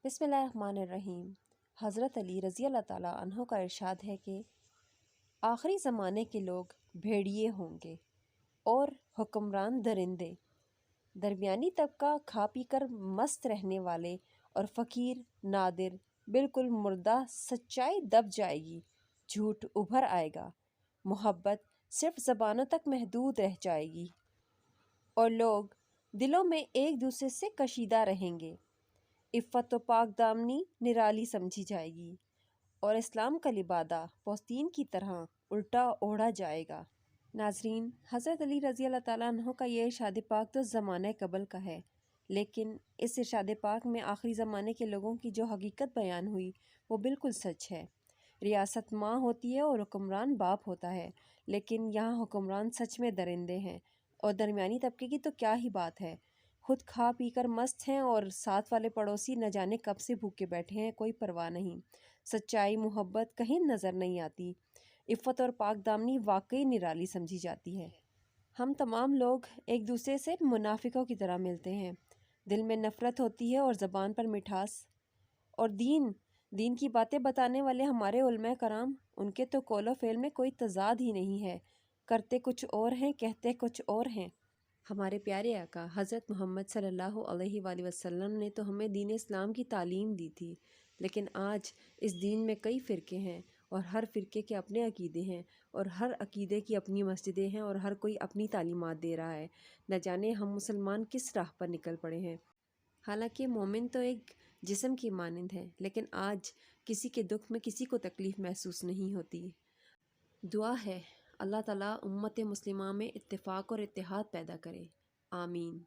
बिस्मिल्लाहिर्रहमानिर्रहीम। हज़रत अली रज़ी अल्लाह ताला अन्हो का इरशाद है कि आखिरी ज़माने के लोग भेड़िए होंगे और हुक्मरान दरिंदे। दरमियानी तबका खा पी कर मस्त रहने वाले और फ़कीर नादिर बिल्कुल मुर्दा। सच्चाई दब जाएगी, झूठ उभर आएगा, मोहब्बत सिर्फ ज़बानों तक महदूद रह जाएगी और लोग दिलों में एक दूसरे से कशीदा रहेंगे। इफ़्फ़त व पाक दामनी निराली समझी जाएगी और इस्लाम का लिबादा पोस्तीन की तरह उल्टा ओढ़ा जाएगा। नाज़रीन, हज़रत अली रज़ी अल्लाह ताला अन्हो का ये इरशाद पाक तो ज़माने कबल का है, लेकिन इस इरशाद पाक में आखिरी ज़माने के लोगों की जो हकीकत बयान हुई वो बिल्कुल सच है। रियासत माँ होती है और हुक्मरान बाप होता है, लेकिन यहाँ हुक्मरान सच में दरिंदे हैं और दरमियानी तबके की तो क्या ही बात है। खुद खा पी कर मस्त हैं और साथ वाले पड़ोसी न जाने कब से भूखे बैठे हैं, कोई परवाह नहीं। सच्चाई मोहब्बत कहीं नज़र नहीं आती। इफ़्फ़त और पाक दामनी वाकई निराली समझी जाती है। हम तमाम लोग एक दूसरे से मुनाफिकों की तरह मिलते हैं। दिल में नफ़रत होती है और ज़बान पर मिठास। और दीन की बातें बताने वाले हमारे उलमा कराम, उनके तो कौलो फ़ेल में कोई तज़ाद ही नहीं है। करते कुछ और हैं, कहते कुछ और हैं। हमारे प्यारे आका हज़रत मोहम्मद सल्लल्लाहु अलैहि वसल्लम ने तो हमें दीन इस्लाम की तालीम दी थी, लेकिन आज इस दीन में कई फ़िरके हैं और हर फ़िरके के अपने अकीदे हैं और हर अकीदे की अपनी मस्जिदें हैं और हर कोई अपनी तालीमात दे रहा है। न जाने हम मुसलमान किस राह पर निकल पड़े हैं। हालांकि मोमिन तो एक जिस्म की मानिंद है, लेकिन आज किसी के दुख में किसी को तकलीफ़ महसूस नहीं होती। दुआ है अल्लाह ताला उम्मत मुस्लिमा में इत्तेफाक और इत्तेहाद पैदा करे। आमीन।